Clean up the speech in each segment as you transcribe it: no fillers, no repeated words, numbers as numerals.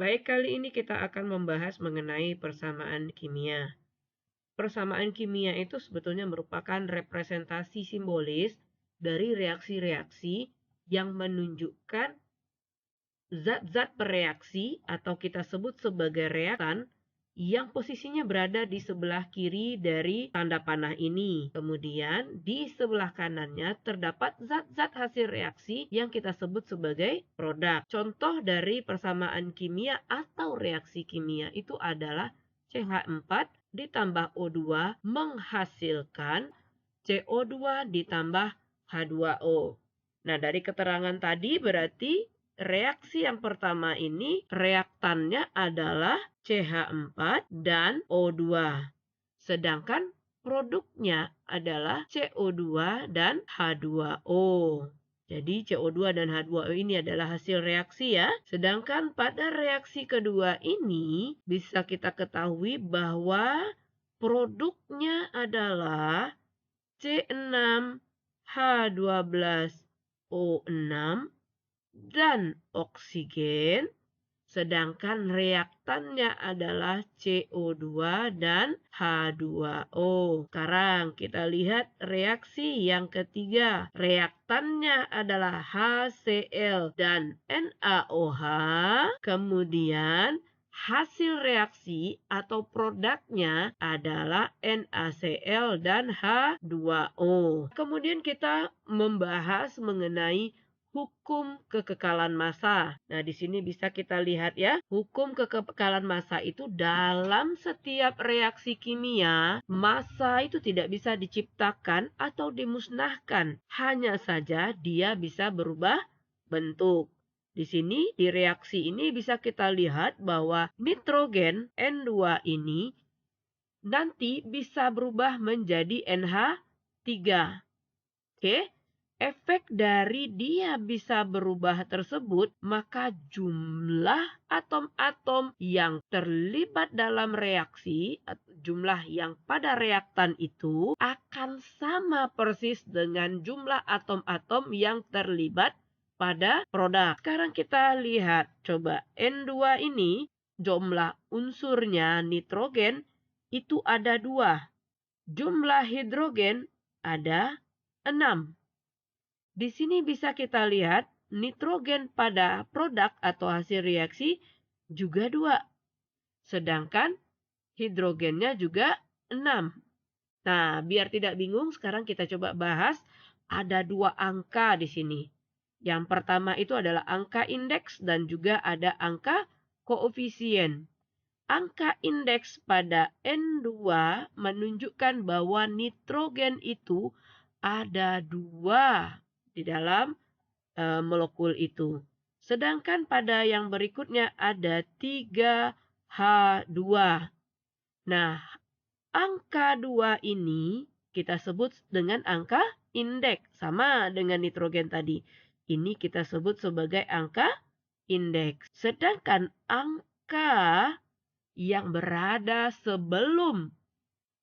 Baik, kali ini kita akan membahas mengenai persamaan kimia. Persamaan kimia itu sebetulnya merupakan representasi simbolis dari reaksi-reaksi yang menunjukkan zat-zat bereaksi atau kita sebut sebagai reaktan yang posisinya berada di sebelah kiri dari tanda panah ini. Kemudian di sebelah kanannya terdapat zat-zat hasil reaksi yang kita sebut sebagai produk. Contoh dari persamaan kimia atau reaksi kimia itu adalah CH4 ditambah O2 menghasilkan CO2 ditambah H2O. Nah, dari keterangan tadi berarti reaksi yang pertama ini reaktannya adalah CH4 dan O2. Sedangkan produknya adalah CO2 dan H2O. Jadi CO2 dan H2O ini adalah hasil reaksi ya. Sedangkan pada reaksi kedua ini bisa kita ketahui bahwa produknya adalah C6H12O6 dan oksigen, sedangkan reaktannya adalah CO2 dan H2O. Sekarang kita lihat reaksi yang ketiga. Reaktannya adalah HCl dan NaOH. Kemudian hasil reaksi atau produknya adalah NaCl dan H2O. Kemudian kita membahas mengenai hukum kekekalan massa. Nah, di sini bisa kita lihat ya, hukum kekekalan massa itu dalam setiap reaksi kimia, massa itu tidak bisa diciptakan atau dimusnahkan. Hanya saja dia bisa berubah bentuk. Di sini, di reaksi ini bisa kita lihat bahwa nitrogen N2 ini nanti bisa berubah menjadi NH3. Oke? Efek dari dia bisa berubah tersebut, maka jumlah atom-atom yang terlibat dalam reaksi, jumlah yang pada reaktan itu akan sama persis dengan jumlah atom-atom yang terlibat pada produk. Sekarang kita lihat, coba N2 ini jumlah unsurnya nitrogen itu ada 2. Jumlah hidrogen ada 6. Di sini bisa kita lihat nitrogen pada produk atau hasil reaksi juga 2. Sedangkan hidrogennya juga 6. Nah, biar tidak bingung, sekarang kita coba bahas. Ada 2 angka di sini. Yang pertama itu adalah angka indeks dan juga ada angka koefisien. Angka indeks pada N2 menunjukkan bahwa nitrogen itu ada 2 di dalam molekul itu. Sedangkan pada yang berikutnya ada 3H2. Nah, angka 2 ini kita sebut dengan angka indeks. Sama dengan nitrogen tadi. Ini kita sebut sebagai angka indeks. Sedangkan angka yang berada sebelum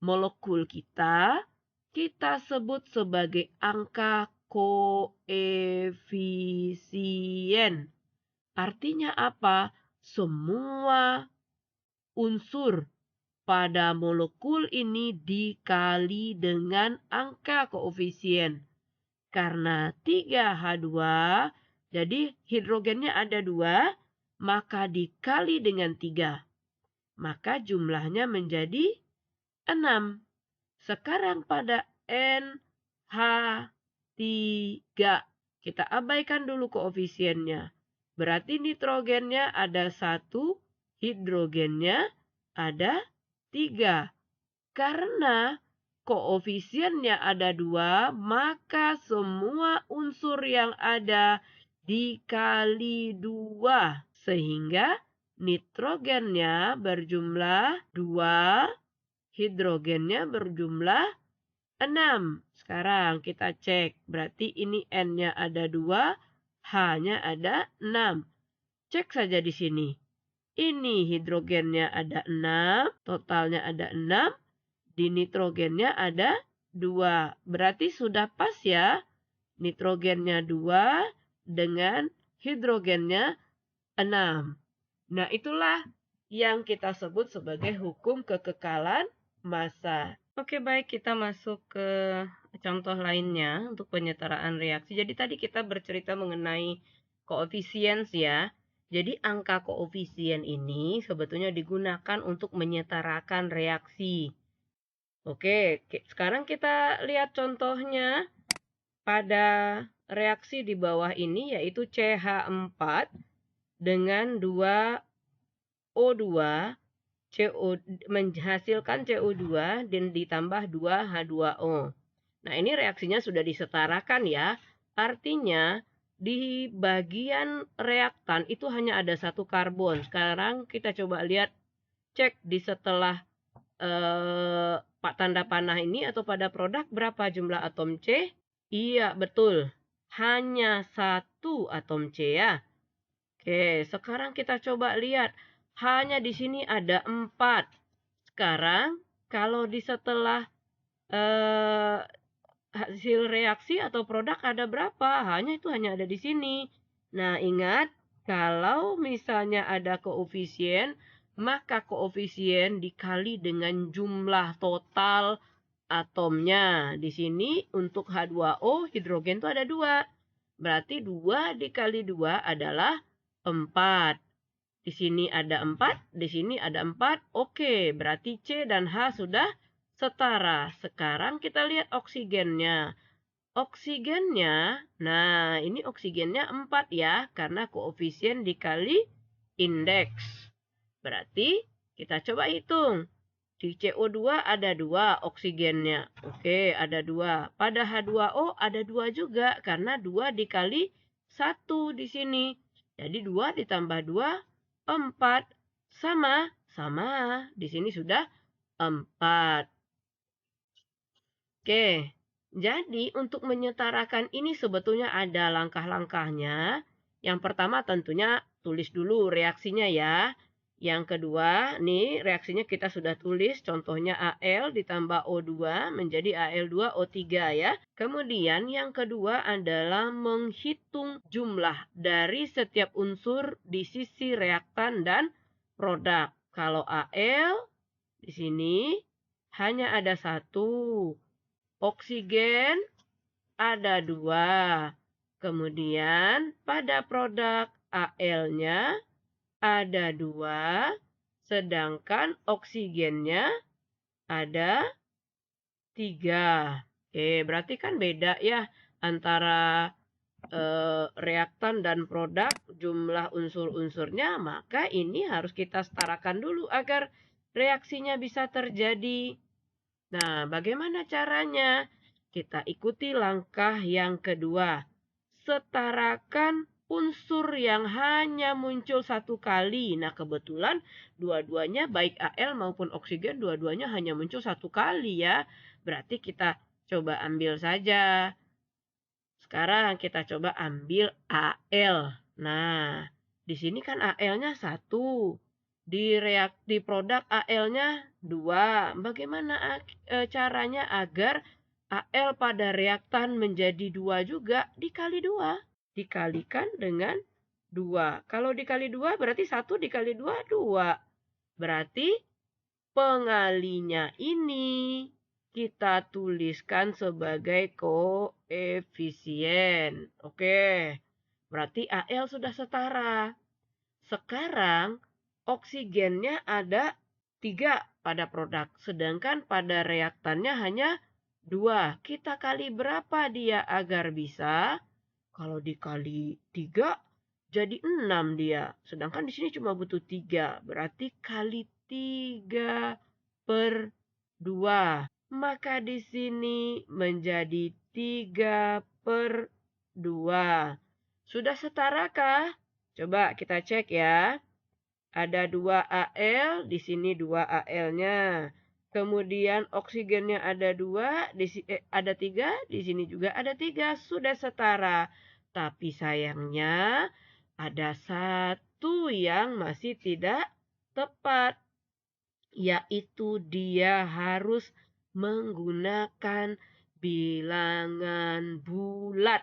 molekul kita sebut sebagai angka koefisien. Artinya apa? Semua unsur pada molekul ini dikali dengan angka koefisien. Karena 3H2, jadi hidrogennya ada 2, maka dikali dengan 3. Maka jumlahnya menjadi 6. Sekarang pada NH3. Kita abaikan dulu koefisiennya. Berarti nitrogennya ada 1, hidrogennya ada 3. Karena koefisiennya ada 2, maka semua unsur yang ada dikali 2. Sehingga nitrogennya berjumlah 2, hidrogennya berjumlah 6. Sekarang kita cek. Berarti ini N-nya ada 2, H-nya ada 6. Cek saja di sini. Ini hidrogennya ada 6, totalnya ada 6. Di nitrogennya ada 2. Berarti sudah pas ya. Nitrogennya 2 dengan hidrogennya 6. Nah, itulah yang kita sebut sebagai hukum kekekalan massa. Oke, baik, kita masuk ke contoh lainnya untuk penyetaraan reaksi. Jadi tadi kita bercerita mengenai koefisien ya. Jadi angka koefisien ini sebetulnya digunakan untuk menyetarakan reaksi. Oke, sekarang kita lihat contohnya pada reaksi di bawah ini, yaitu CH4 dengan 2O2 menghasilkan CO2 dan ditambah 2H2O. Nah, ini reaksinya sudah disetarakan ya. Artinya di bagian reaktan itu hanya ada satu karbon. Sekarang kita coba lihat, cek di setelah tanda panah ini atau pada produk berapa jumlah atom C? Iya, betul. Hanya satu atom C ya. Oke, sekarang kita coba lihat. Hanya di sini ada 4. Sekarang, kalau di setelah hasil reaksi atau produk ada berapa? Hanya ada di sini. Nah, ingat, kalau misalnya ada koefisien, maka koefisien dikali dengan jumlah total atomnya. Di sini untuk H2O, hidrogen itu ada 2. Berarti 2 dikali 2 adalah 4. Di sini ada 4, di sini ada 4. Oke, berarti C dan H sudah setara. Sekarang kita lihat oksigennya. Oksigennya, nah ini oksigennya 4 ya, karena koefisien dikali indeks. Berarti kita coba hitung. Di CO2 ada 2 oksigennya. Oke, ada 2. Pada H2O ada 2 juga, karena 2 dikali 1 di sini. Jadi 2 ditambah 2, 4. Sama. Di sini sudah 4. Oke, jadi untuk menyetarakan ini sebetulnya ada langkah-langkahnya. Yang pertama tentunya tulis dulu reaksinya ya. Yang kedua, nih reaksinya kita sudah tulis, contohnya Al ditambah O2 menjadi Al2O3 ya. Kemudian yang kedua adalah menghitung jumlah dari setiap unsur di sisi reaktan dan produk. Kalau Al di sini hanya ada 1. Oksigen ada 2. Kemudian pada produk Al-nya ada 2. Sedangkan oksigennya ada 3. Oke, berarti kan beda ya antara reaktan dan produk, jumlah unsur-unsurnya. Maka ini harus kita setarakan dulu agar reaksinya bisa terjadi. Nah, bagaimana caranya? Kita ikuti langkah yang kedua. Setarakan unsur yang hanya muncul satu kali. Nah, kebetulan dua-duanya baik Al maupun oksigen dua-duanya hanya muncul satu kali ya. Berarti kita coba ambil saja. Sekarang kita coba ambil Al. Nah, di sini kan Al-nya 1. Di produk Al-nya 2. Bagaimana caranya agar Al pada reaktan menjadi 2 juga? Dikali 2. Dikalikan dengan 2. Kalau dikali 2 berarti 1 dikali 2, 2. Berarti pengalinya ini kita tuliskan sebagai koefisien. Oke, berarti Al sudah setara. Sekarang oksigennya ada 3 pada produk, sedangkan pada reaktannya hanya 2. Kita kali berapa dia agar bisa? Kalau dikali 3 jadi 6 dia. Sedangkan di sini cuma butuh 3. Berarti kali 3 per 2. Maka di sini menjadi 3 per 2. Sudah setarakah? Coba kita cek ya. Ada 2 Al, di sini 2 Al-nya. Kemudian oksigennya ada 2, ada 3, di sini juga ada 3. Sudah setara. Tapi sayangnya ada satu yang masih tidak tepat. Yaitu dia harus menggunakan bilangan bulat.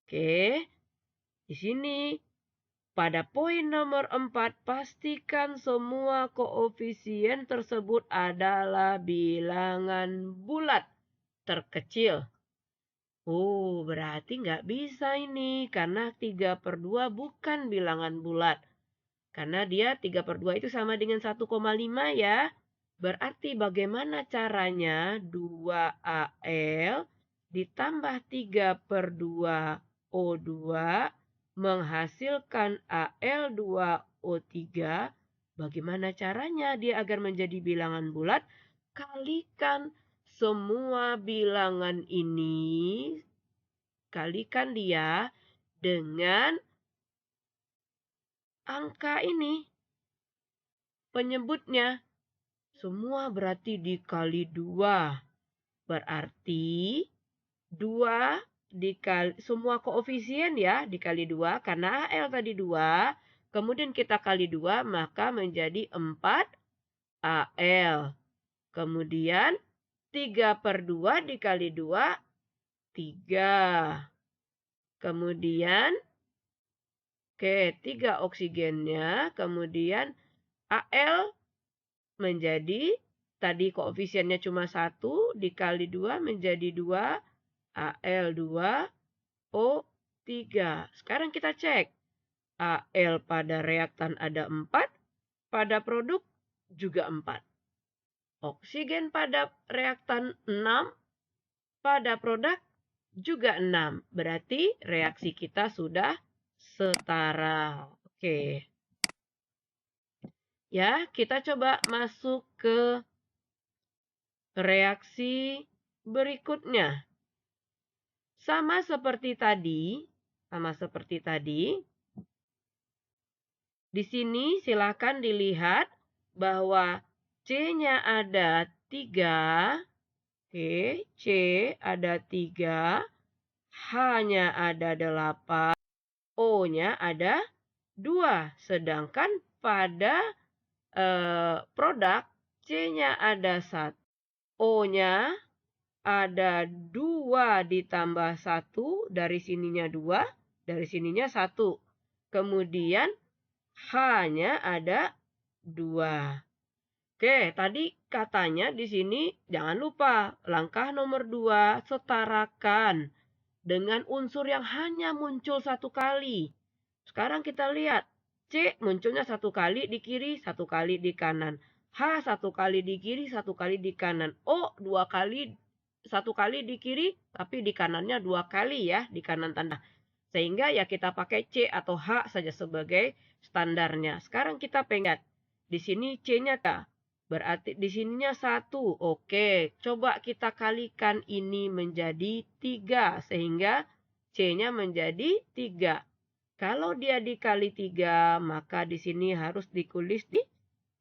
Oke, di sini Pada poin nomor 4, pastikan semua koefisien tersebut adalah bilangan bulat terkecil. Berarti nggak bisa ini, karena 3/2 bukan bilangan bulat. Karena dia 3/2 itu sama dengan 1,5 ya. Berarti bagaimana caranya 2Al ditambah 3/2O2 menghasilkan Al2O3? Bagaimana caranya dia agar menjadi bilangan bulat? Kalikan semua bilangan ini, kalikan dia dengan angka ini, penyebutnya. Semua berarti dikali 2. Berarti 2 dikali semua koefisien ya dikali 2 karena AL tadi 2. Kemudian kita kali 2 maka menjadi 4 AL. Kemudian 3/2 dikali 2, 3. Kemudian 3 oksigennya. Kemudian AL menjadi, tadi koefisiennya cuma 1, dikali 2 menjadi 2, Al2O3. Sekarang kita cek. Al pada reaktan ada 4, pada produk juga 4. Oksigen pada reaktan 6, pada produk juga 6. Berarti reaksi kita sudah setara. Oke. Ya, kita coba masuk ke reaksi berikutnya. Sama seperti tadi. Di sini silakan dilihat bahwa C-nya ada 3. C ada 3. H-nya ada 8. O-nya ada 2. Sedangkan pada produk C-nya ada 1. O-nya ada 2 ditambah 1. Dari sininya 2. Dari sininya 1. Kemudian H-nya ada 2. Oke, tadi katanya di sini jangan lupa langkah nomor 2, setarakan dengan unsur yang hanya muncul 1 kali. Sekarang kita lihat, C munculnya 1 kali di kiri, 1 kali di kanan. H 1 kali di kiri, 1 kali di kanan. O 2 kali, 1 kali di kiri, tapi di kanannya 2 kali ya, di kanan tanda. Sehingga ya kita pakai C atau H saja sebagai standarnya. Sekarang kita pengen di sini C-nya berarti di sininya 1. Oke, coba kita kalikan ini menjadi 3 sehingga C-nya menjadi 3. Kalau dia dikali 3, maka di sini harus ditulis di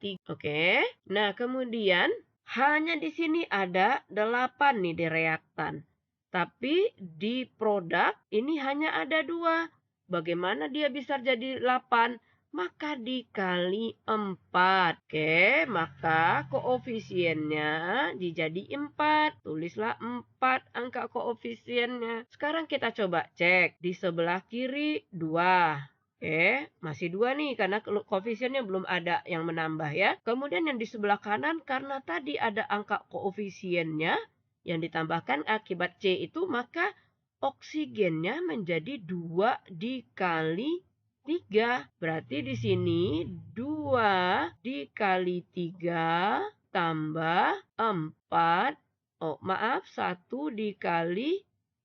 3. Oke. Nah, kemudian hanya di sini ada 8 nih di reaktan. Tapi di produk ini hanya ada 2. Bagaimana dia bisa jadi 8? Maka dikali 4. Oke, maka koefisiennya dijadi 4. Tulislah 4 angka koefisiennya. Sekarang kita coba cek. Di sebelah kiri 2. Oke, masih 2 nih karena koefisiennya belum ada yang menambah ya. Kemudian yang di sebelah kanan karena tadi ada angka koefisiennya yang ditambahkan akibat C itu, maka oksigennya menjadi 2 dikali 3. Berarti di sini 2 dikali 3 tambah 4. 1 dikali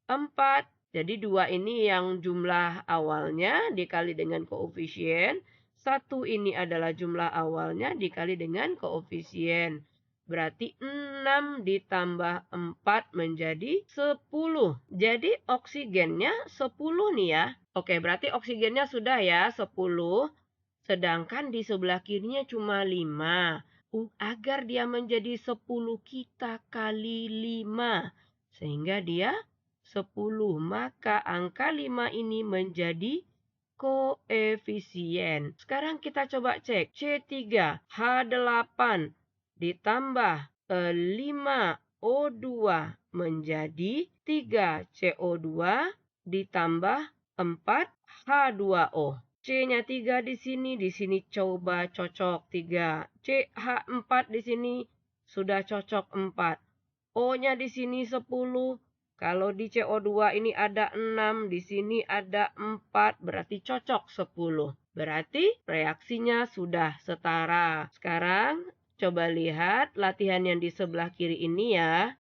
4. Jadi 2 ini yang jumlah awalnya dikali dengan koefisien. 1 ini adalah jumlah awalnya dikali dengan koefisien. Berarti 6 ditambah 4 menjadi 10. Jadi oksigennya 10 nih ya. Oke, berarti oksigennya sudah ya 10. Sedangkan di sebelah kirinya cuma 5. Agar dia menjadi 10 kita kali 5. Sehingga dia 10. Maka angka 5 ini menjadi koefisien. Sekarang kita coba cek. C3 H8 ditambah 5O2 menjadi 3CO2 ditambah 4H2O. C-nya 3 di sini coba cocok 3. CH4 di sini sudah cocok 4. O-nya di sini 10. Kalau di CO2 ini ada 6, di sini ada 4, berarti cocok 10. Berarti reaksinya sudah setara. Sekarang coba lihat latihan yang di sebelah kiri ini ya.